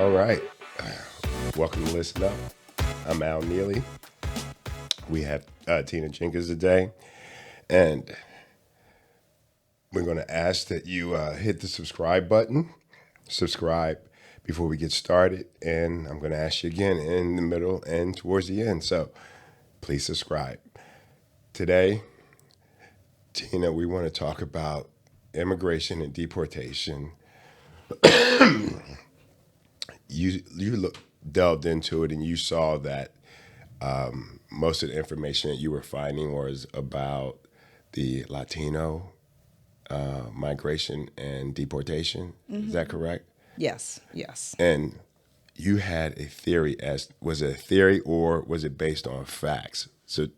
All right. Welcome to Listen Up. I'm Al Neely. We have Tina Jenkins today. And we're going to ask that you hit the subscribe button. Subscribe before we get started. And I'm going to ask you again in the middle and towards the end. So please subscribe. Today, Tina, we want to talk about immigration and deportation. Delved into it and you saw that most of the information that you were finding was about the Latino migration and deportation. Mm-hmm. Is that correct? Yes, yes. And you had a theory. Was it a theory or was it based on facts? So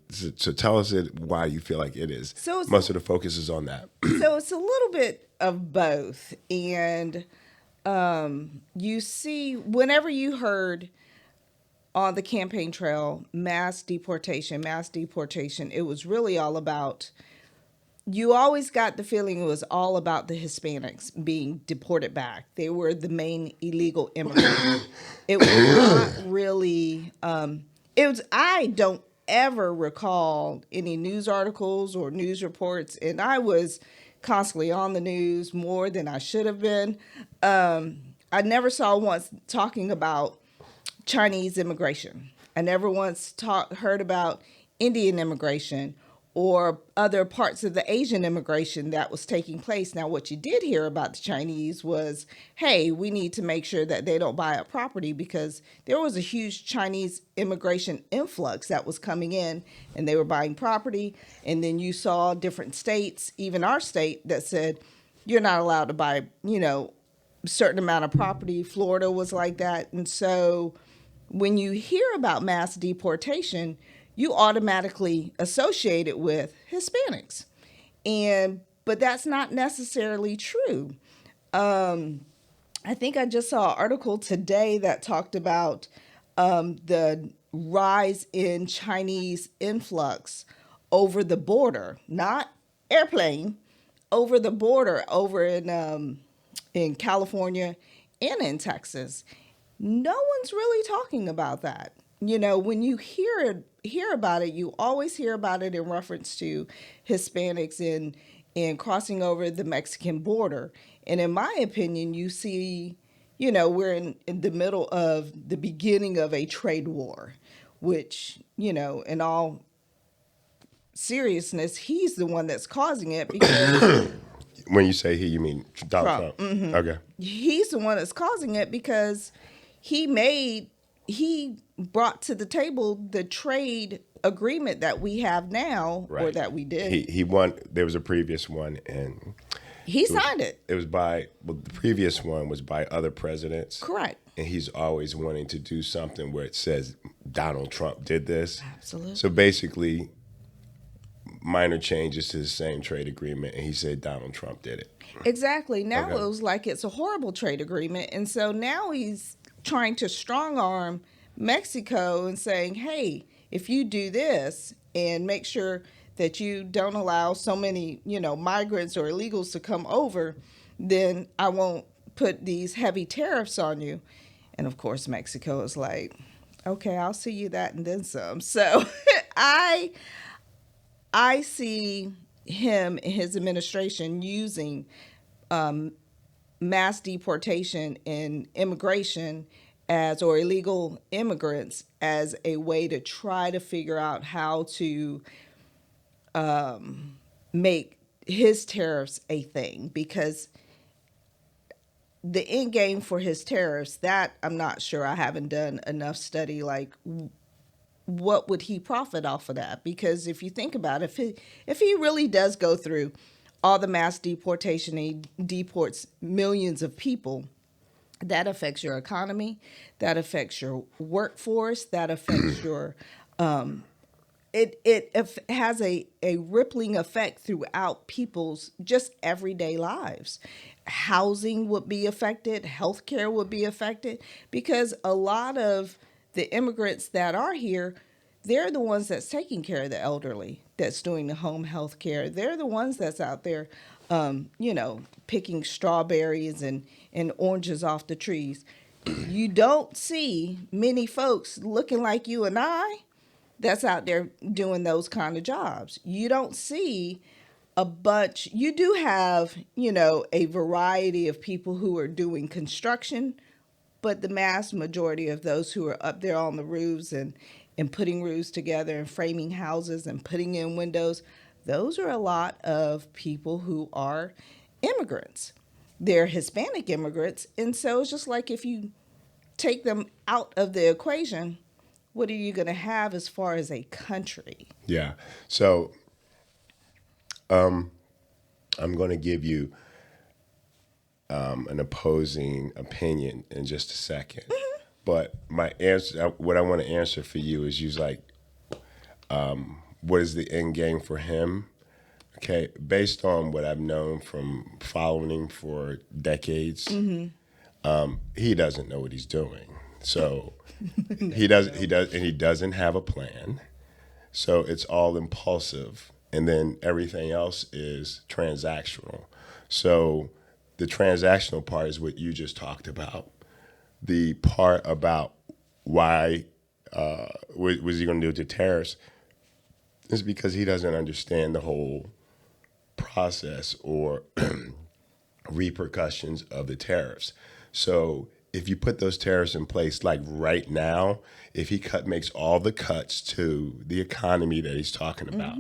tell us why you feel like it is. Most of the focus is on that. So it's a little bit of both. And you see, whenever you heard on the campaign trail, mass deportation, it was really all about, you always got the feeling it was all about the Hispanics being deported back. They were the main illegal immigrants. It was not really, I don't ever recall any news articles or news reports, and I was constantly on the news more than I should have been. I never saw once talking about Chinese immigration. I never once heard about Indian immigration or other parts of the Asian immigration that was taking place. Now, what you did hear about the Chinese was, hey, we need to make sure that they don't buy up property, because there was a huge Chinese immigration influx that was coming in and they were buying property. And then you saw different states, even our state, that said, you're not allowed to buy, a certain amount of property. Florida was like that. And so when you hear about mass deportation, you automatically associate it with Hispanics. But that's not necessarily true. I think I just saw an article today that talked about the rise in Chinese influx over the border, not airplane, over the border, over in California and in Texas. No one's really talking about that. When you hear about it, you always hear about it in reference to Hispanics and crossing over the Mexican border. And in my opinion, you see, we're in the middle of the beginning of a trade war, which, in all seriousness, he's the one that's causing it, because When you say he, you mean Donald Trump? Mm-hmm. Okay. He's the one that's causing it because he brought to the table the trade agreement that we have now, right, or that we did. He won. There was a previous one, and he signed it. It was the previous one was by other presidents. Correct. And he's always wanting to do something where it says Donald Trump did this. Absolutely. So basically, minor changes to the same trade agreement, and he said Donald Trump did it. Exactly. Now It was like it's a horrible trade agreement, and so now he's trying to strong arm Mexico and saying, hey, if you do this and make sure that you don't allow so many, migrants or illegals to come over, then I won't put these heavy tariffs on you. And of course, Mexico is like, okay, I'll see you that and then some. So I see him and his administration using mass deportation and immigration or illegal immigrants as a way to try to figure out how to make his tariffs a thing, because the end game for his tariffs, that I'm not sure. I haven't done enough study, like what would he profit off of that? Because if you think about it, if he really does go through all the mass deportation, he deports millions of people, that affects your economy, that affects your workforce, that affects your it has a rippling effect throughout people's just everyday lives. Housing would be affected, healthcare would be affected, because a lot of the immigrants that are here, they're the ones that's taking care of the elderly, that's doing the home health care. They're the ones that's out there, picking strawberries and oranges off the trees. You don't see many folks looking like you and I that's out there doing those kind of jobs. You don't see a bunch. You do have, a variety of people who are doing construction, but the mass majority of those who are up there on the roofs and putting roofs together and framing houses and putting in windows, those are a lot of people who are immigrants. They're Hispanic immigrants. And so it's just like if you take them out of the equation, what are you going to have as far as a country? Yeah. So I'm going to give you an opposing opinion in just a second. But my answer, what I want to answer for you is use like, what is the end game for him? Okay, based on what I've known from following him for decades, he doesn't know what he's doing. So he doesn't have a plan. So it's all impulsive, and then everything else is transactional. So the transactional part is what you just talked about. The part about why what was he going to do with the tariffs is because he doesn't understand the whole process or repercussions of the tariffs. So if you put those tariffs in place, like right now, if he makes all the cuts to the economy that he's talking about,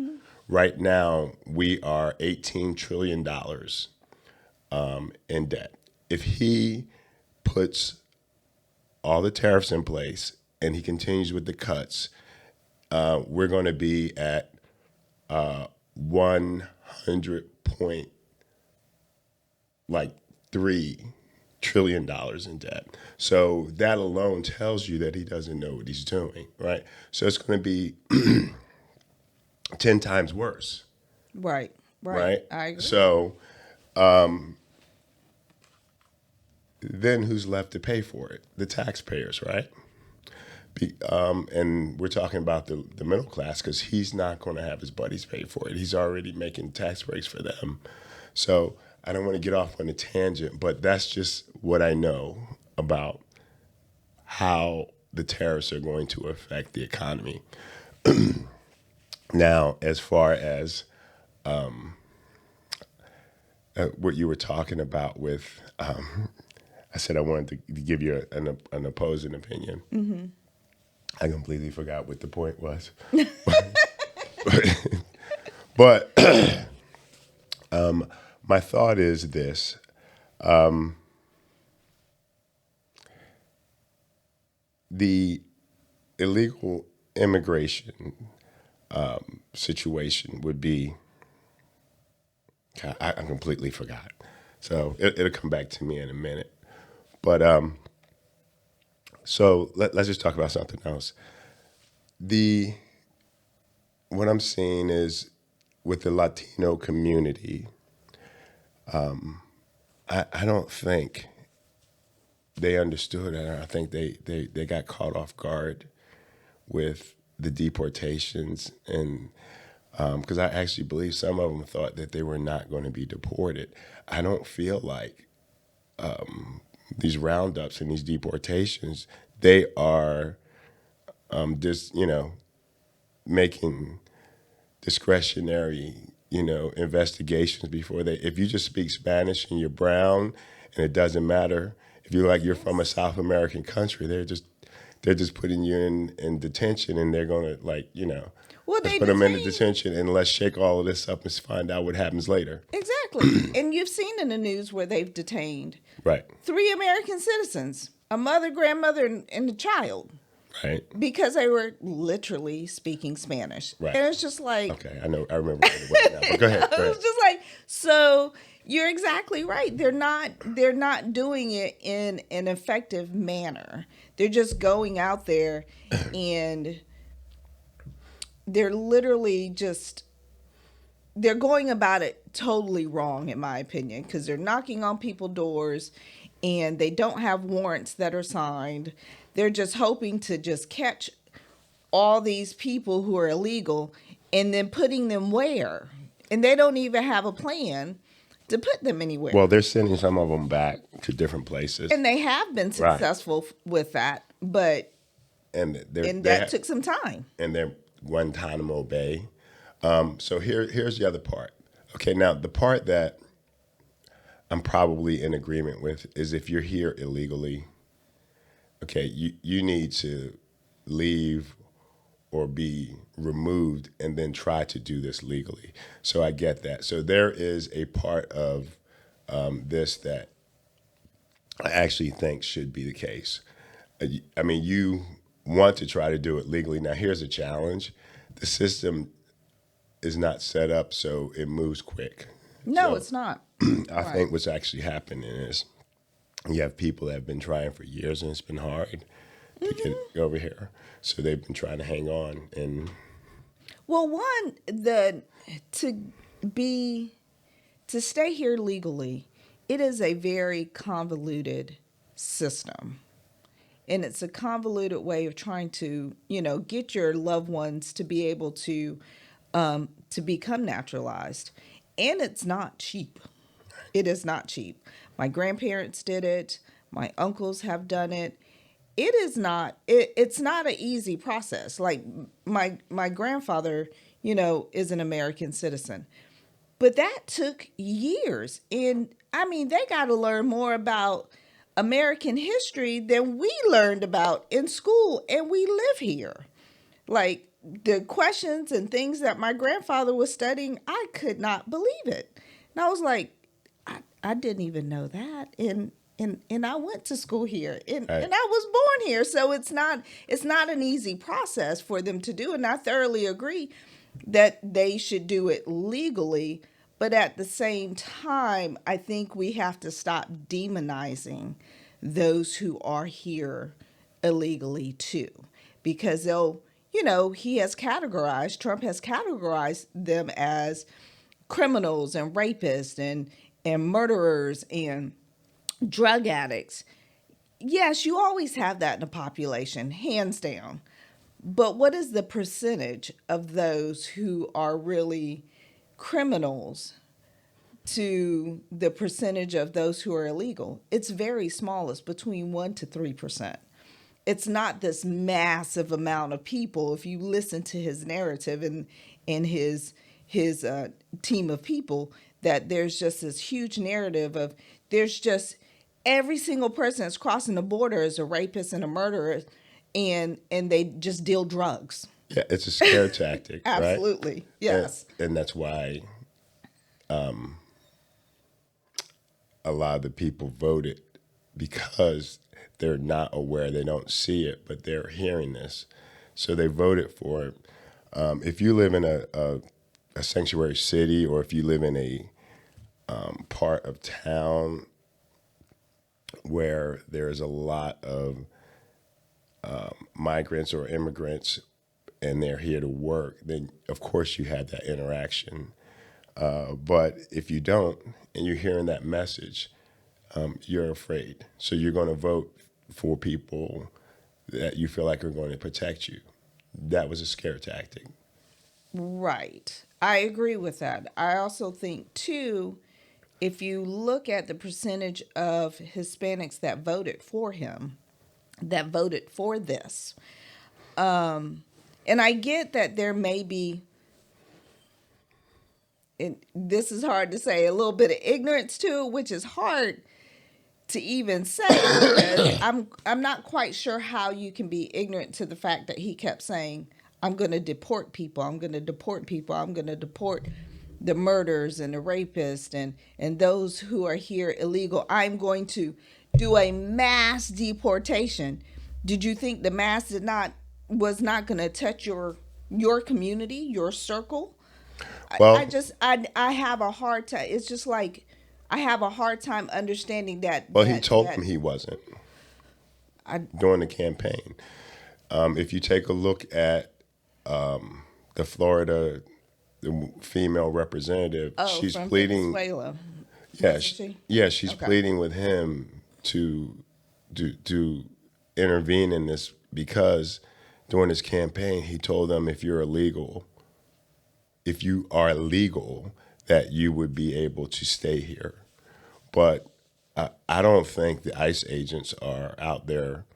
right now we are $18 trillion in debt. If he puts all the tariffs in place and he continues with the cuts, we're going to be at 100.3 trillion dollars in debt. So that alone tells you that he doesn't know what he's doing, right? So it's going to be 10 times worse, Right. right? I agree. So then who's left to pay for it? The taxpayers, right? And we're talking about the middle class because he's not going to have his buddies pay for it. He's already making tax breaks for them. So I don't want to get off on a tangent, but that's just what I know about how the tariffs are going to affect the economy. Now, as far as what you were talking about with, I said I wanted to give you an opposing opinion. I completely forgot what the point was. But my thought is this. The illegal immigration situation would be, I completely forgot. So it'll come back to me in a minute. But so let's just talk about something else. What I'm seeing is with the Latino community, I don't think they understood it. I think they got caught off guard with the deportations, and because I actually believe some of them thought that they were not going to be deported. I don't feel like these roundups and these deportations, they are just, making discretionary, investigations before they, if you just speak Spanish and you're brown and it doesn't matter, if you're from a South American country, they're just putting you in detention, and they're gonna Well, let's they put them in the detain. detention and let's shake all of this up and find out what happens later. Exactly. And you've seen in the news where they've detained Right. 3 American citizens, a mother, grandmother, and a child, Right. because they were literally speaking Spanish. Right. And it's just like, Okay. I know. I remember what it was now. But go ahead. Go I was ahead. just like, so you're exactly right. They're not doing it in an effective manner. They're just going out there and they're literally just they're going about it totally wrong, in my opinion, because they're knocking on people's doors and they don't have warrants that are signed. They're just hoping to just catch all these people who are illegal and then putting them where? And they don't even have a plan to put them anywhere. Well, they're sending some of them back to different places, And they have been right? successful with that, but And and that took some time. they're Guantanamo Bay. So here's the other part. Okay, now the part that I'm probably in agreement with is if you're here illegally, okay, you need to leave or be removed and then try to do this legally. So I get that. So there is a part of this that I actually think should be the case. I mean, you want to try to do it legally. Now, here's a challenge: the system is not set up so it moves quick. No, So it's not. I Right. think what's actually happening is you have people that have been trying for years and it's been hard to get over here. So they've been trying to hang on. And Well, one, the to be to stay here legally, it is a very convoluted system. And it's a convoluted way of trying to, get your loved ones to be able to become naturalized. And it's not cheap. It is not cheap. My grandparents did it. My uncles have done it. It is not. It's not an easy process. Like my grandfather, is an American citizen, but that took years. And I mean, they got to learn more about American history than we learned about in school, and we live here. Like the questions and things that my grandfather was studying, I could not believe it. And I was like, I didn't even know that. And I went to school here right. and I was born here. So it's not an easy process for them to do. And I thoroughly agree that they should do it legally. But at the same time, I think we have to stop demonizing those who are here illegally too. Because Trump has categorized them as criminals and rapists and murderers and drug addicts. Yes, you always have that in the population, hands down. But what is the percentage of those who are really criminals to the percentage of those who are illegal? It's very small. It's between 1 to 3%. It's not this massive amount of people. If you listen to his narrative and his team of people, that there's just this huge narrative of there's just every single person that's crossing the border is a rapist and a murderer, and they just deal drugs. yeah, it's a scare tactic, right? Absolutely, yes. And that's why a lot of the people voted because they're not aware, they don't see it, but they're hearing this. So they voted for it. If you live in a sanctuary city or if you live in a part of town where there's a lot of migrants or immigrants and they're here to work, then of course you had that interaction. But if you don't and you're hearing that message, you're afraid. So you're going to vote for people that you feel like are going to protect you. That was a scare tactic. Right. I agree with that. I also think, too, if you look at the percentage of Hispanics that voted for him, that voted for this, and I get that there may be, and this is hard to say, a little bit of ignorance to it, which is hard to even say because I'm not quite sure how you can be ignorant to the fact that he kept saying, I'm going to deport people, I'm going to deport people, I'm going to deport the murderers and the rapists and those who are here illegal. I'm going to do a mass deportation. Did you think the mass was not going to touch your community, your circle? Well, I have a hard time. It's just like I have a hard time understanding that. he told them he wasn't during the campaign. If you take a look at the Florida the female representative, she's from pleading. Venezuela. Yeah, Wasn't she? yeah, she's Okay. pleading with him to intervene in this because during his campaign he told them if you are illegal, that you would be able to stay here. But I don't think the ICE agents are out there,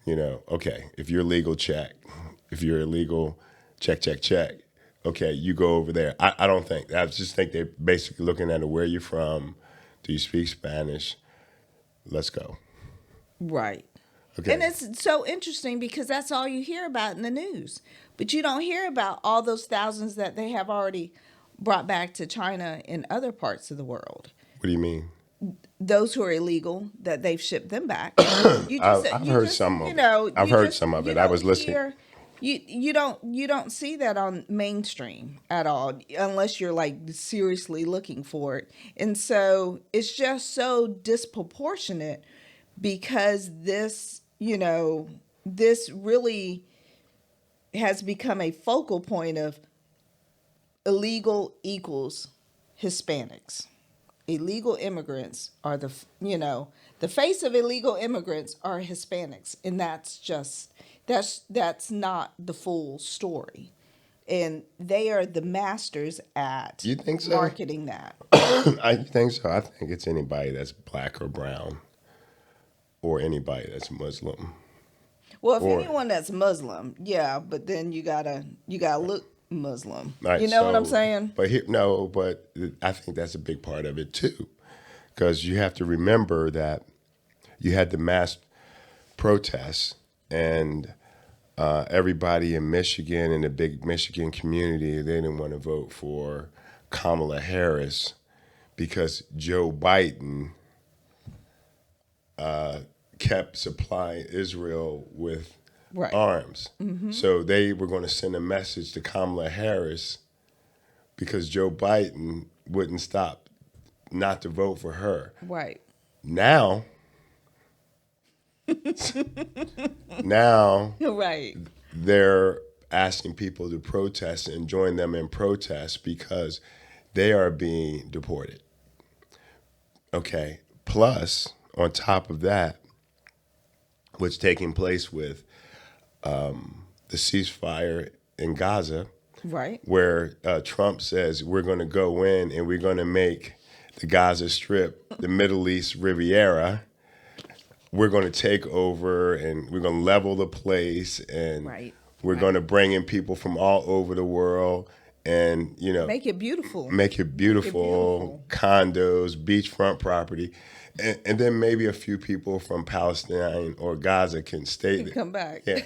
okay, if you're legal, check. If you're illegal, check, check, check. Okay, you go over there. I don't think. I just think they're basically looking at where you're from. Do you speak Spanish? Let's go. Right. And Okay. it's so interesting because that's all you hear about in the news. But you don't hear about all those thousands that they have already brought back to China in other parts of the world. What do you mean? Those who are illegal that they've shipped them back. I've heard some of it. I've You heard just some of you it. I don't was listening. hear you don't see that on mainstream at all unless you're like seriously looking for it. And so it's just so disproportionate because this really has become a focal point of illegal equals Hispanics. Illegal immigrants are the face of illegal immigrants are Hispanics, and that's not the full story. And they are the masters at You think so? marketing that. I think so. I think it's anybody that's black or brown, or anybody that's Muslim, Well, if or anyone that's Muslim, yeah, but then you gotta look Muslim. right. You know what I'm So, saying? but here, no, but I think that's a big part of it too, because you have to remember that you had the mass protests and everybody in Michigan and the big Michigan community, they didn't want to vote for Kamala Harris because Joe Biden kept supplying Israel with Right. arms. So they were going to send a message to Kamala Harris because Joe Biden wouldn't stop not to vote for her. Right. Now, now Right. they're asking people to protest and join them in protest because they are being deported. Okay. Plus, on top of that, what's taking place with the ceasefire in Gaza, Right. where Trump says we're going to go in and we're going to make the Gaza Strip the Middle East Riviera. We're going to take over and we're going to level the place and Right. we're Right. going to bring in people from all over the world and Make it beautiful. make it beautiful, beautiful. condos, beachfront property, and then maybe a few people from Palestine or Gaza can stay You there. come back. Yeah,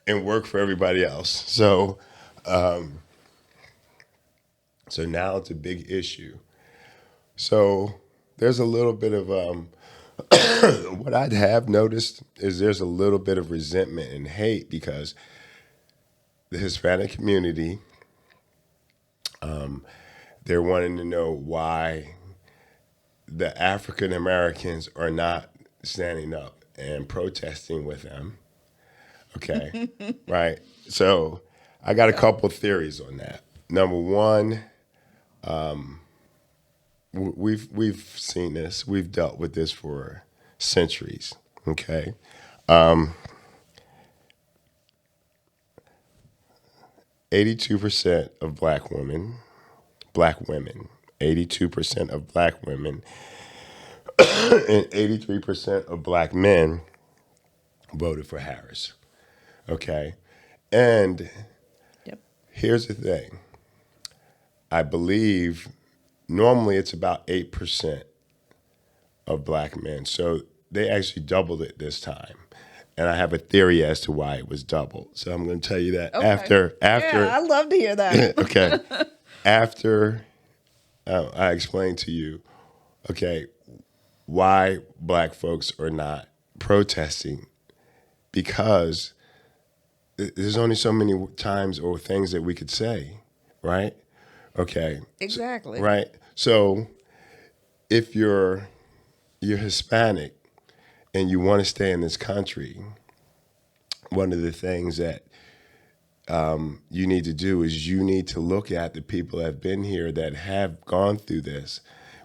and work for everybody else. So now it's a big issue. So there's a little bit of what I have noticed is there's a little bit of resentment and hate because the Hispanic community, they're wanting to know why the African Americans are not standing up and protesting with them. Okay, right. So I got a couple theories on that. Number one, we've seen this. We've dealt with this for centuries. Okay, 82% of black women, 82% of black women, and 83% of black men voted for Harris. Okay, and Yep. here's the thing. I believe normally it's about 8% of black men. So they actually doubled it this time. And I have a theory as to why it was doubled. So I'm going to tell you that Okay. after Yeah, I love to hear that. okay, after I explain to you, okay, why black folks are not protesting because there's only so many times or things that we could say, right? Okay. Exactly. Right. So if you're Hispanic and you want to stay in this country, one of the things that you need to do is you need to look at the people that have been here that have gone through this,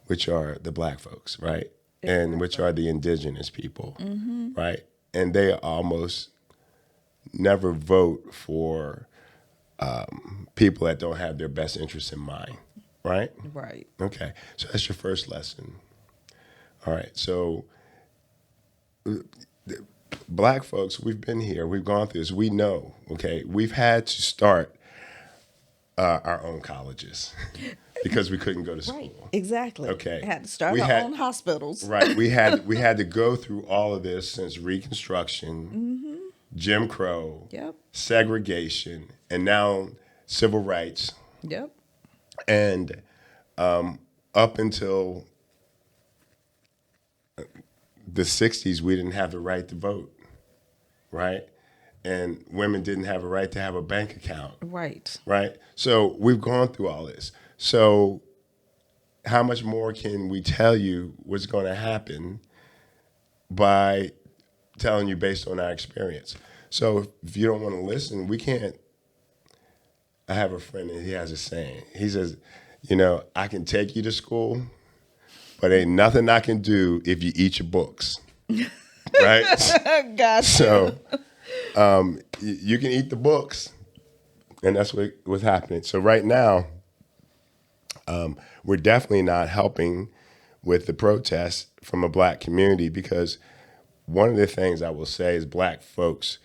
which are the black folks, right? And which are the indigenous people, right? And they almost never vote for people that don't have their best interests in mind. right? Right. Okay, so that's your first lesson. All right, so black folks, we've been here, we've gone through this, we know, okay, we've had to start our own colleges because we couldn't go to Right. school. Exactly. Okay, Had to start we our had own hospitals. right, we had to go through all of this since Reconstruction, Jim Crow, Yep. segregation, and now civil rights, Yep. and up until the 60s, we didn't have the right to vote, right? And women didn't have a right to have a bank account, Right. right? So we've gone through all this. So how much more can we tell you what's going to happen by telling you based on our experience? So if you don't want to listen, we can't. I have a friend and he has a saying. He says, I can take you to school, but ain't nothing I can do if you eat your books, right? Gotcha. So you can eat the books, and that's what's happening. So right now, we're definitely not helping with the protests from a black community because one of the things I will say is black folks,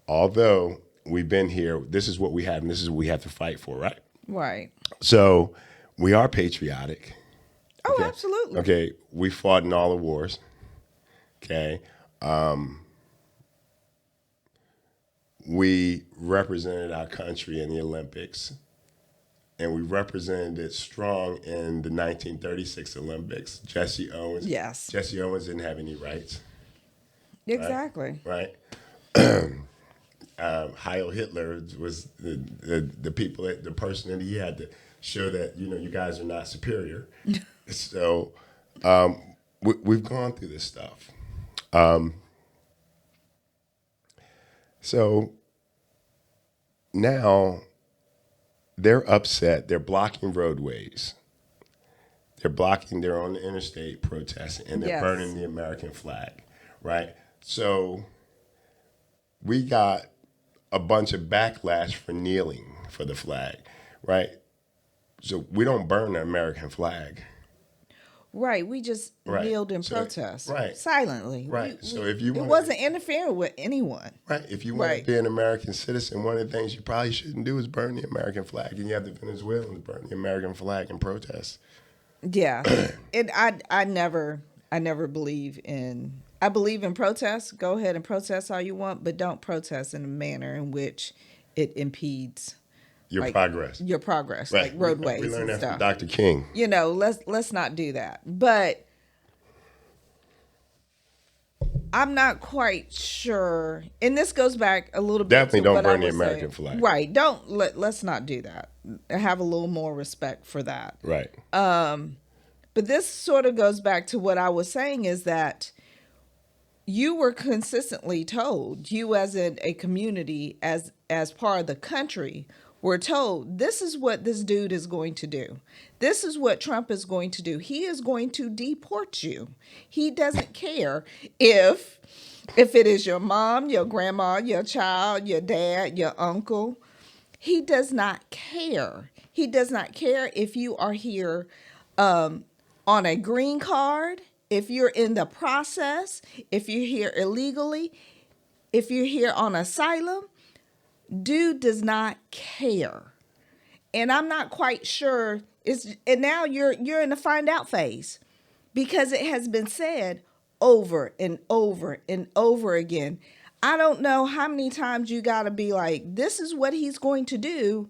although we've been here, this is what we have, and this is what we have to fight for, right? Right. So we are patriotic. Oh, Okay. absolutely. Okay, we fought in all the wars. Okay. We represented our country in the Olympics, and we represented it strong in the 1936 Olympics. Jesse Owens. Yes. Jesse Owens didn't have any rights. Exactly. Right. Heil Hitler was the people, the person that he had to show that you guys are not superior. So we've gone through this stuff. So now they're upset. They're blocking roadways. They're blocking their own interstate protests, and they're Yes. burning the American flag, right? So we got a bunch of backlash for kneeling for the flag, right? So we don't burn the American flag. Right. We just Right. kneeled in So- protest. right. Silently. Right. So if you it wanna- wasn't interfering with anyone. Right. If you want Right. to be an American citizen, one of the things you probably shouldn't do is burn the American flag. And you have the Venezuelans burn the American flag in protest. Yeah. And I never believe in I believe in protest. Go ahead and protest all you want, but don't protest in a manner in which it impedes Your progress. Your progress, Right. like roadways We learned and that from stuff. Dr. King. Let's not do that. But I'm not quite sure, and this goes back a little bit. Definitely to don't what I burn the was American saying. flag. Right? Let's not do that. Have a little more respect for that. Right. But this sort of goes back to what I was saying is that you were consistently told, you as in a community, as part of the country, were told this is what this dude is going to do. This is what Trump is going to do. He is going to deport you. He doesn't care if it is your mom, your grandma, your child, your dad, your uncle. He does not care. He does not care if you are here on a green card, if you're in the process, if you're here illegally, if you're here on asylum. Dude does not care. And I'm not quite sure and now you're in the find out phase because it has been said over and over and over again. I don't know how many times you got to be like, this is what he's going to do.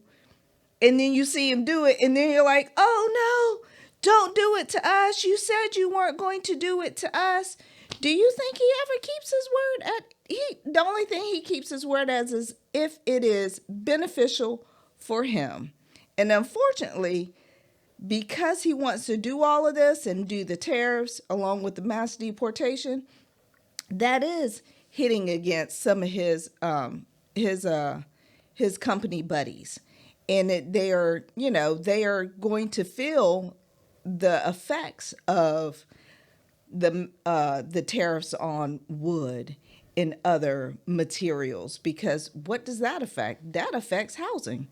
And then you see him do it. And then you're like, oh no, don't do it to us. You said you weren't going to do it to us. Do you think he ever keeps his word? The only thing he keeps his word as is if it is beneficial for him. And unfortunately, because he wants to do all of this and do the tariffs along with the mass deportation, that is hitting against some of his company buddies. And they are going to feel the effects of the tariffs on wood and other materials, because what does that affect? That affects housing.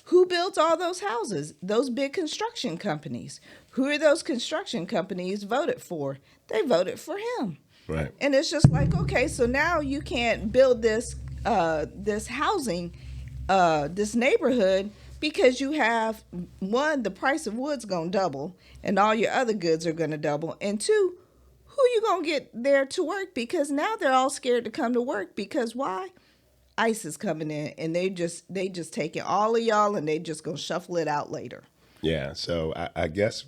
Who built all those houses? Those big construction companies. Who are those construction companies voted for? They voted for him. Right. And it's just like, okay, so now you can't build this housing, this neighborhood, because you have, one, the price of wood's gonna double and all your other goods are gonna double, and two, who you gonna get there to work? Because now they're all scared to come to work, because why? ICE is coming in, and they just taking all of y'all, and they just gonna shuffle it out later. Yeah. So I guess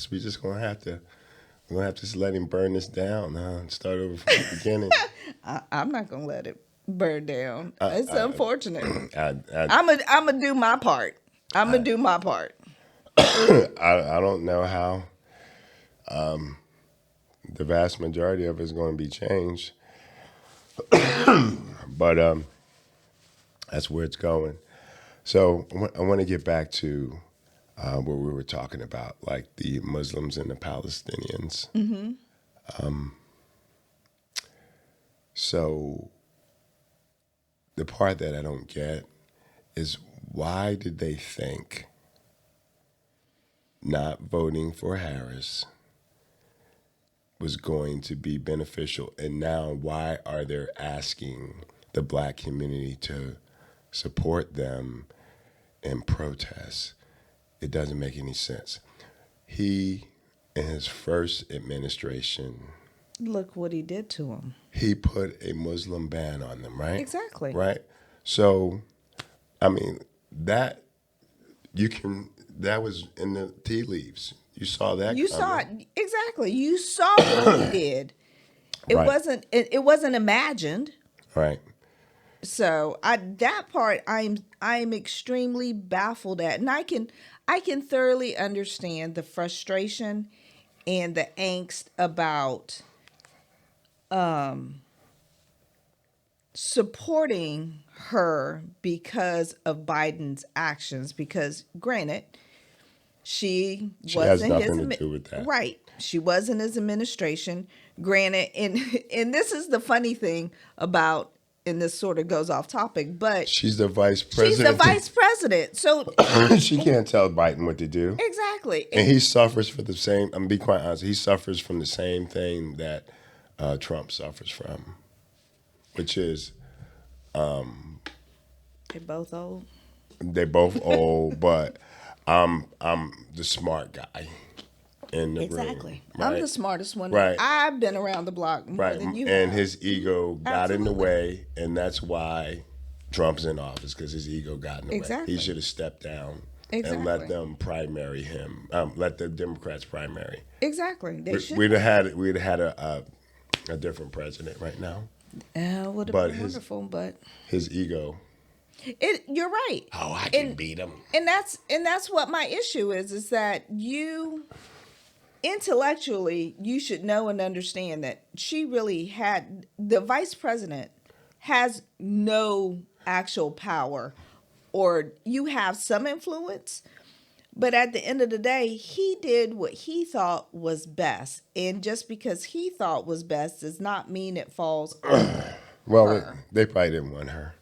we just we're gonna have to just let him burn this down and start over from the beginning. I'm not gonna let it burn down. I, It's I, unfortunate. I, I'm gonna do my part. I'm gonna do my part. I don't know how the vast majority of it is going to be changed, but that's where it's going. So I want to get back to what we were talking about, like the Muslims and the Palestinians. So the part that I don't get is, why did they think not voting for Harris was going to be beneficial? And now why are they asking the black community to support them in protest? It doesn't make any sense. He, in his first administration, Look what he did to him. he put a Muslim ban on them, right? Exactly. Right? So, I mean, that that was in the tea leaves. You saw that You coming. saw it exactly. You saw what he did. It Right. wasn't. It wasn't imagined. Right. So that part I'm extremely baffled at, and I can thoroughly understand the frustration and the angst about supporting her because of Biden's actions. Because granted, she She has wasn't his nothing to do with that. right. She wasn't his administration. Granted, and this is the funny thing about, and this sort of goes off topic, but She's the vice she's the president. vice president. So She can't tell Biden what to do. exactly. And he suffers for the same, I'm be quite honest, he suffers from the same thing that Trump suffers from, which is They're both old. they both old, but I'm the smart guy in the Exactly. room. I'm right? the smartest one. Right. I've been around the block more Right. than you And have. his ego got in the Absolutely. way, and that's why Trump's in office, because his ego got in the way. Exactly. He should have stepped down and Exactly. let them primary him. Let the Democrats primary. Exactly. They should. We'd have had a different president right now. Would have but been his- wonderful, but His ego. you're right. Oh, I can And- beat him. And that's what my issue is that you intellectually you should know and understand that she really had, the vice president has no actual power, or you have some influence, but at the end of the day he did what he thought was best, and just because he thought was best does not mean it falls on Well, her. they probably didn't want her.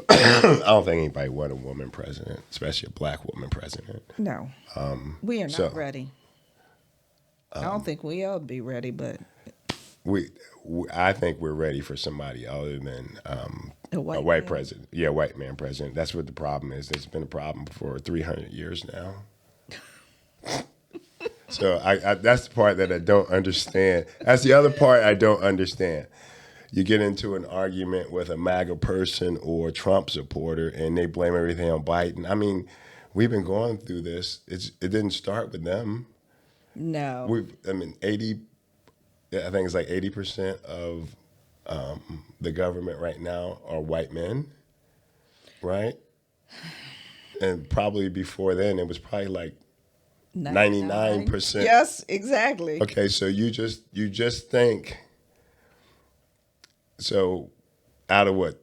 I don't think anybody wanted a woman president, especially a black woman president. No, we are not so- ready. I don't think we ought to be ready, but I think we're ready for somebody other than A a white white man? president. Yeah, white man president. That's what the problem is. It's been a problem for 300 years now. So I that's the part that I don't understand. That's the other part I don't understand. You get into an argument with a MAGA person or a Trump supporter, and they blame everything on Biden. I mean, we've been going through this. It didn't start with them. no. 80. I think it's like 80% of the government right now are white men, right? And probably before then, it was probably like 99%. Yes, exactly. Okay, so you just think. So, out of what,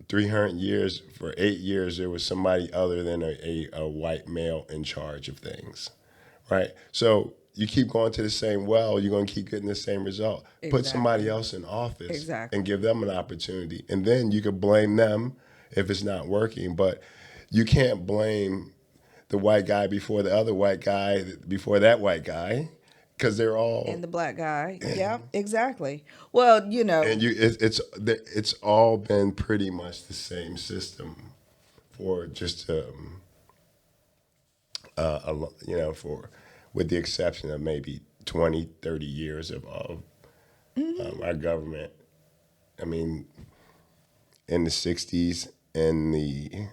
300 years, for 8 years, there was somebody other than a white male in charge of things, right? So you keep going to the same well, you're going to keep getting the same result. Put Exactly. somebody else in office Exactly. and give them an opportunity. And then you could blame them if it's not working. But You can't blame the white guy before the other white guy before that white guy, because they're And all, the black guy. Yeah, exactly. Well, and it's all been pretty much the same system for just for with the exception of maybe 20, 30 years of our government. I mean, in the 60s and the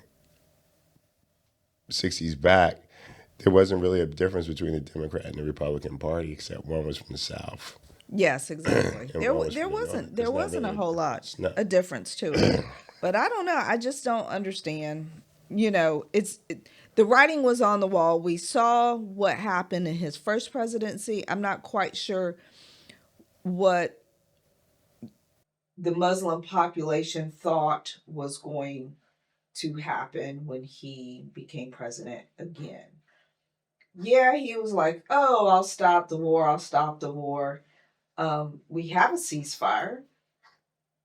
60s back, there wasn't really a difference between the Democrat and the Republican Party, except one was from the South yes, exactly. and There one was there from the North. wasn't there There's not wasn't really a a whole lot difference. No. a difference to it. But I don't know. I just don't understand. The writing was on the wall. We saw what happened in his first presidency. I'm not quite sure what the Muslim population thought was going to happen when he became president again. Yeah, he was like, "Oh, I'll stop the war. I'll stop the war." We have a ceasefire,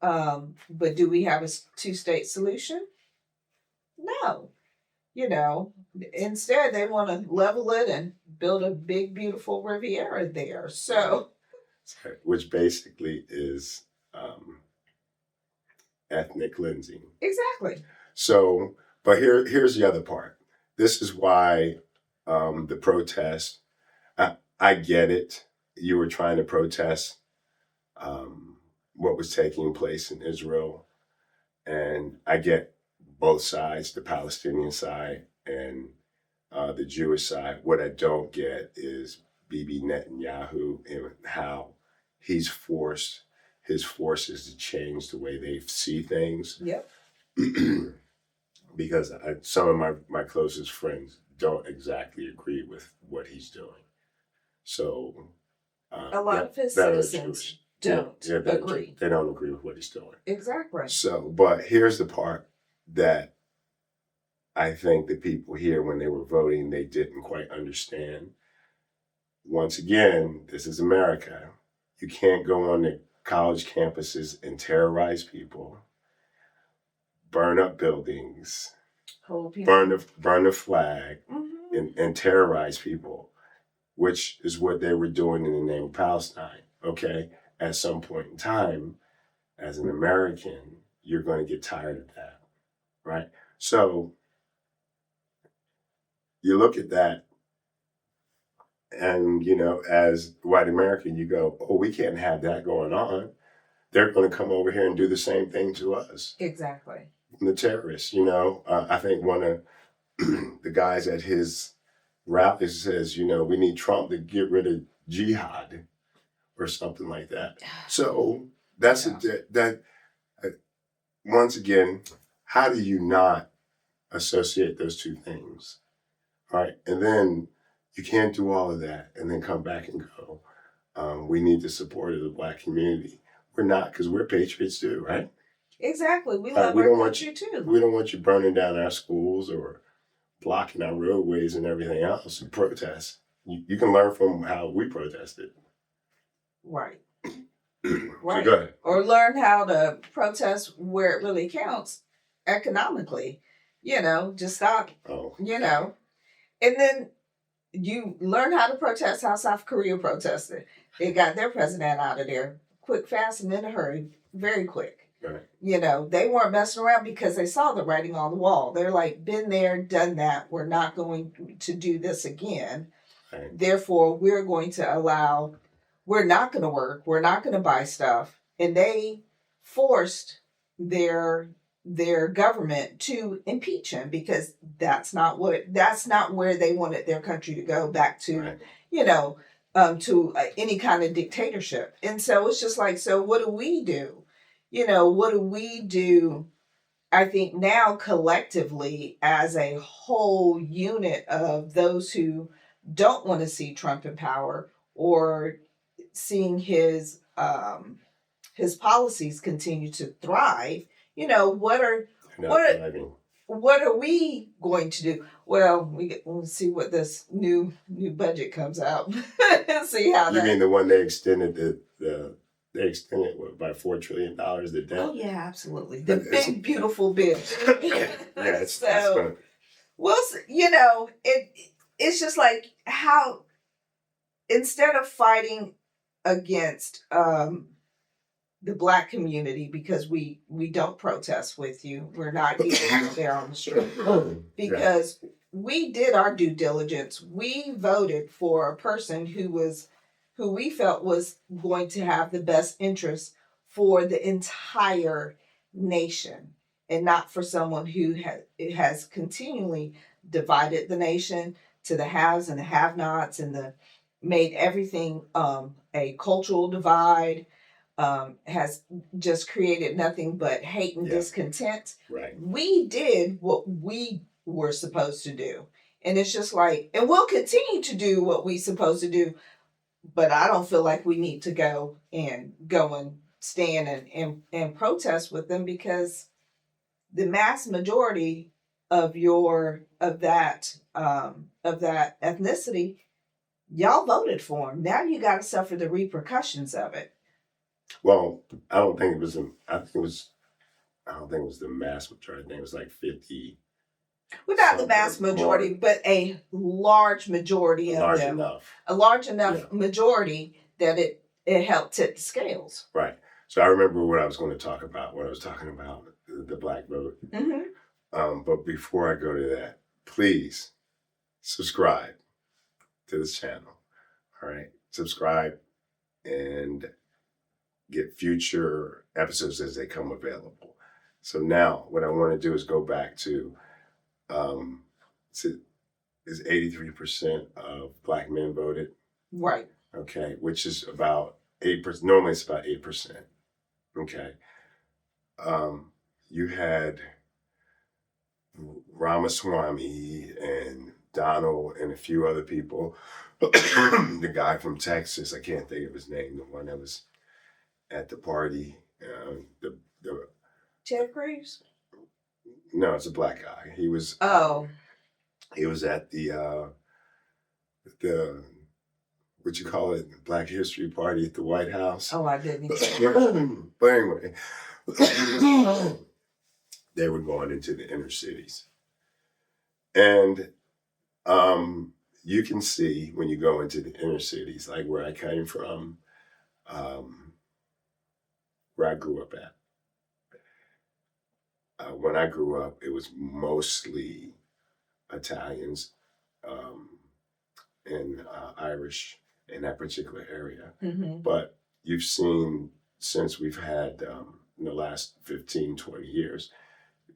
but do we have a two-state solution? No. Instead they want to level it and build a big, beautiful Riviera there. So, Which basically is ethnic cleansing. exactly. So, but here's the other part. This is why the protest. I get it. You were trying to protest what was taking place in Israel, and I get both sides, the Palestinian side and the Jewish side. What I don't get is Bibi Netanyahu and how he's forced his forces to change the way they see things. Yep. Because some of my closest friends don't exactly agree with what he's doing. So A lot of his citizens don't agree. They don't agree with what he's doing. Exactly. So, but here's the part that I think the people here, when they were voting, they didn't quite understand. Once again, this is America. You can't go on the college campuses and terrorize people, burn up buildings, burn the flag, and terrorize people, which is what they were doing in the name of Palestine. Okay, at some point in time, as an American, you're going to get tired of that, right? So you look at that, and as white American, you go, "Oh, we can't have that going on. They're going to come over here and do the same thing to us." Exactly. The terrorists, I think one of the guys at his rally says, we need Trump to get rid of jihad or something like that. So that's once again, how do you not associate those two things? All right. And then you can't do all of that and then come back and go, we need the support of the Black community. We're not, because we're patriots too, right? Exactly. We love our country too. We don't want you burning down our schools or blocking our roadways and everything else and protest. You can learn from how we protested. Right. Right. So go ahead. Or learn how to protest where it really counts economically. Just stop. Oh. And then you learn how to protest how South Korea protested. They got their president out of there quick, fast, and in a hurry, very quick. Right. They weren't messing around because they saw the writing on the wall. They're like, been there, done that. We're not going to do this again. Right. Therefore, we're not going to work. We're not going to buy stuff. And they forced their government to impeach him because that's not where they wanted their country to go back to, right. To any kind of dictatorship. And so it's just like, so what do we do? What do we do? I think now collectively as a whole unit of those who don't want to see Trump in power or seeing his policies continue to thrive, what are we going to do? Well, we'll see what this new budget comes out and see how. You mean the one they extended they extended by $4 trillion the debt? Oh yeah, absolutely. The big beautiful bill. Yeah, it's fun. Well, it's just like how instead of fighting against the Black community, because we don't protest with you, we're not getting out there on the street because we did our due diligence. We voted for a person who we felt was going to have the best interest for the entire nation, and not for someone who has continually divided the nation to the haves and the have-nots, and the made everything a cultural divide, has just created nothing but hate and discontent. Right. We did what we were supposed to do. And it's just like, and we'll continue to do what we're supposed to do, but I don't feel like we need to go and stand and protest with them, because the mass majority of that ethnicity, y'all voted for them. Now you got to suffer the repercussions of it. Well, I don't think it was I don't think it was the mass majority. I think it was like 50. Well, not the mass majority, more, but a large majority of them. A large enough majority that it helped tip the scales. Right. So I remember what I was going to talk about when I was talking about the Black vote. Mm-hmm. But before I go to that, please subscribe to this channel. All right. Subscribe and get future episodes as they come available. So now what I want to do is go back to, is 83% of Black men voted? Right. Okay, which is about 8%. Normally it's about 8%. Okay. You had Ramaswamy and Donald and a few other people. The guy from Texas, I can't think of his name, the one that was at the party. The Ted Cruz? No, it's a black guy. He was. He was at the what you call it, Black History Party at the White House. Oh, I didn't. But anyway, they were going into the inner cities, and you can see when you go into the inner cities, like where I came from, where I grew up at. When I grew up, it was mostly Italians and Irish in that particular area. Mm-hmm. But you've seen, since we've had, in the last 15, 20 years,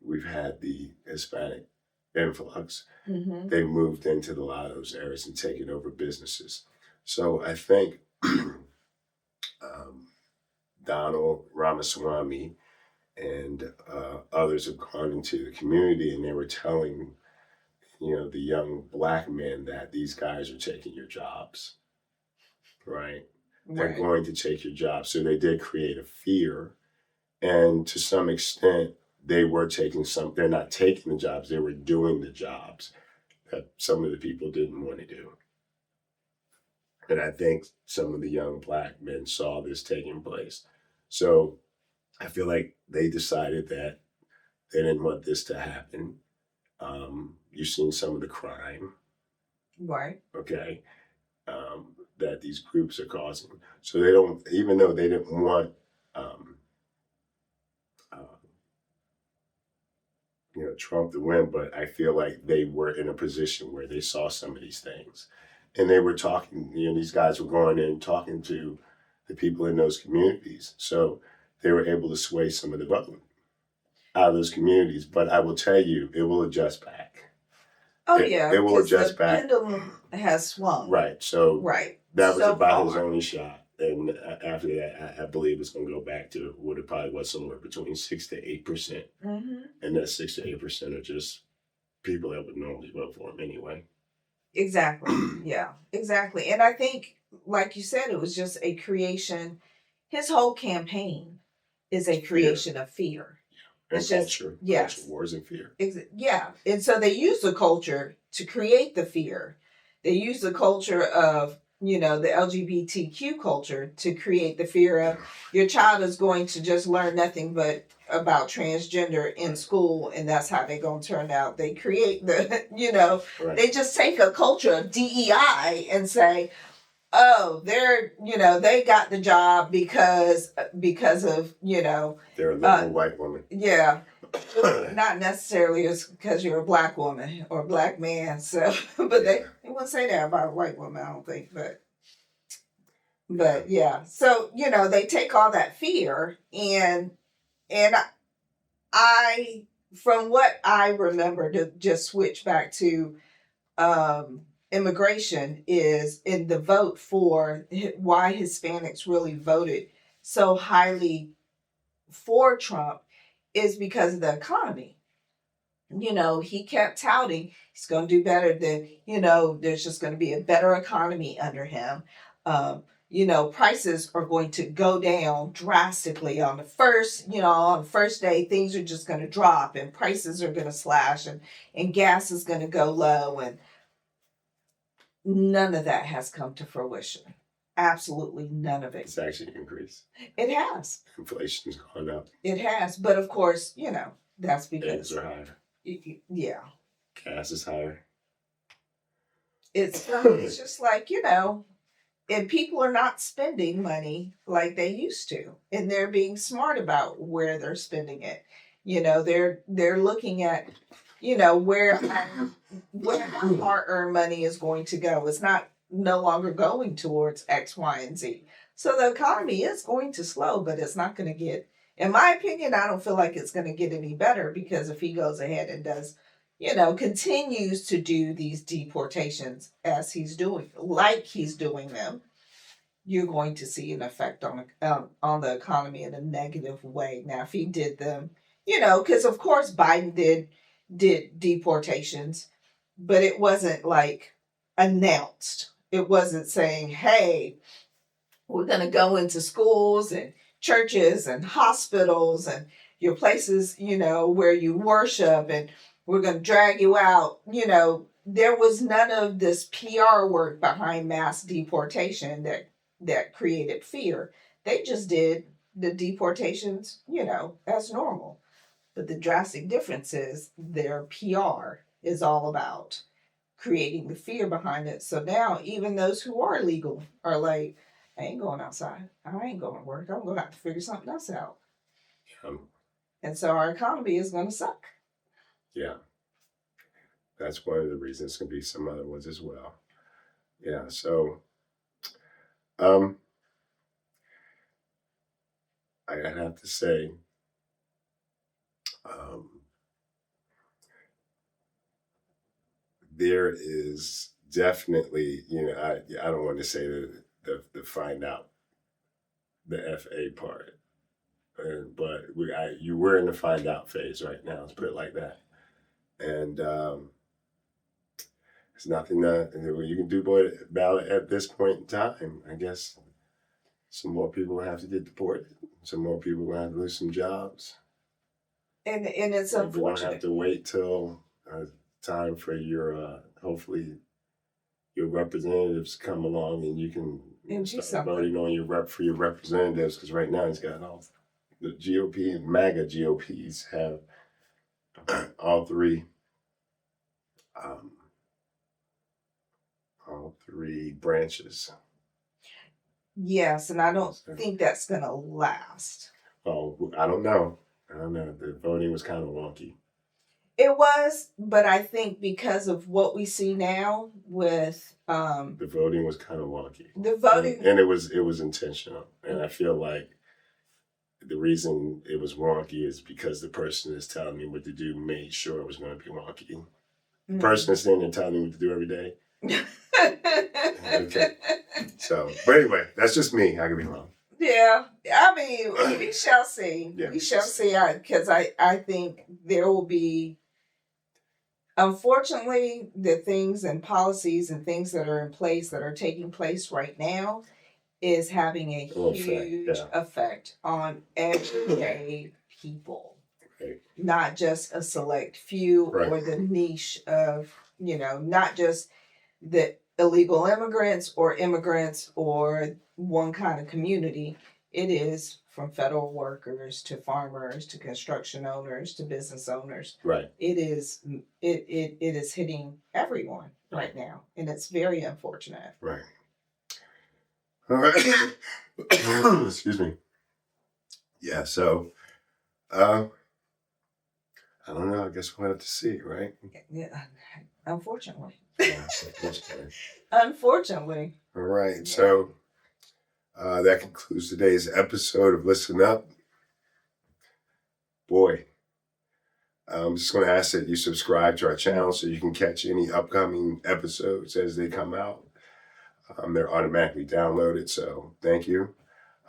we've had the Hispanic influx. Mm-hmm. They moved into a lot of those areas and taken over businesses. So I think Donald Ramaswamy and others have gone into the community, and they were telling, the young Black men that these guys are taking your jobs, right? They're going to take your jobs. So they did create a fear. And to some extent, they were they're not taking the jobs, they were doing the jobs that some of the people didn't want to do. And I think some of the young Black men saw this taking place. So I feel like they decided that they didn't want this to happen. You've seen some of the crime. Right. Okay. That these groups are causing. So they don't, even though they didn't want, Trump to win, but I feel like they were in a position where they saw some of these things. And they were talking, these guys were going in and talking to the people in those communities. So they were able to sway some of the vote out of those communities. But I will tell you, it will adjust back. Oh, yeah. It will adjust back. The pendulum has swung. Right. So that was about his only shot. And after that, I believe it's going to go back to what it probably was, somewhere between 6 to 8%. Mm-hmm. And that 6 to 8% are just people that would normally vote for him anyway. Exactly. Yeah, exactly. And I think, like you said, it was just a creation. His whole campaign is a creation of fear. And it's culture, culture wars and fear. Yeah. And so they use the culture to create the fear. They use the culture of the LGBTQ culture to create the fear of your child is going to just learn nothing but about transgender in school, and that's how they're going to turn out. They create they just take a culture of DEI and say, oh, they got the job because of they're a little white woman. Yeah. Not necessarily it's because you're a black woman or a black man. So, but they wouldn't say that about a white woman, I don't think. But yeah. So they take all that fear and I from what I remember, to just switch back to immigration, is in the vote for why Hispanics really voted so highly for Trump is because of the economy. He kept touting he's going to do better than, there's just going to be a better economy under him. Prices are going to go down drastically on the first day, things are just going to drop and prices are going to slash and gas is going to go low. And none of that has come to fruition. Absolutely none of it. It's actually increased. It has. Inflation's gone up. It has. But of course, that's because eggs are higher. Yeah. Gas is higher. It's just like, and people are not spending money like they used to. And they're being smart about where they're spending it. They're looking at, where our hard-earned money is going to go. It's no longer going towards X, Y, and Z. So the economy is going to slow, but it's not going to get, in my opinion, I don't feel like it's going to get any better, because if he goes ahead and does, continues to do these deportations as he's doing them, you're going to see an effect on the economy in a negative way. Now, if he did them, because of course Biden did deportations, but it wasn't like announced. It wasn't saying, hey, we're going to go into schools and churches and hospitals and your places, where you worship, and we're going to drag you out. There was none of this PR work behind mass deportation that created fear. They just did the deportations, as normal. But the drastic difference is their PR is all about creating the fear behind it. So now even those who are legal are like, I ain't going outside. I ain't going to work. I'm going to have to figure something else out. And so our economy is going to suck. Yeah. That's one of the reasons. It's going to be some other ones as well. Yeah. So, I have to say, there is definitely, I don't want to say the find out the FA part, but we're in the find out phase right now. Let's put it like that. And there's nothing that you can do about it at this point in time. I guess some more people will have to get deported. Some more people will have to lose some jobs. And it's unfortunate. We're going to have to wait till time for your, hopefully, your representatives come along and you can start voting on your your representatives, because right now he's got all the GOP and MAGA GOPs have all three branches. Yes, and I don't think that's going to last. Oh, I don't know. The voting was kind of wonky. It was, but I think because of what we see now with the voting was kind of wonky. The voting, and it was intentional, and I feel like the reason it was wonky is because the person that's telling me what to do made sure it was going to be wonky. The person that's standing there telling me what to do every day. Okay. So, but anyway, that's just me. I could be wrong. Yeah, I mean, we shall see. Yeah, we shall see. Because I think there will be, unfortunately, the things and policies and things that are in place that are taking place right now is having a huge effect on everyday people. Right. Not just a select few or the niche of, not just the illegal immigrants or immigrants or one kind of community. It is from federal workers to farmers to construction owners to business owners. Right. It is hitting everyone right now, and it's very unfortunate. Right. All right. Excuse me. Yeah. So, I don't know. I guess we'll have to see, right? Yeah, unfortunately. Yeah, unfortunately. Unfortunately. All right. So, that concludes today's episode of Listen Up. Boy, I'm just going to ask that you subscribe to our channel so you can catch any upcoming episodes as they come out. They're automatically downloaded. So thank you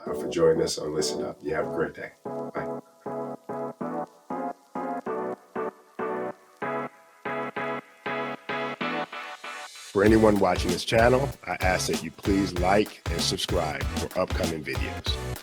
for joining us on Listen Up. You have a great day. Bye. For anyone watching this channel, I ask that you please like and subscribe for upcoming videos.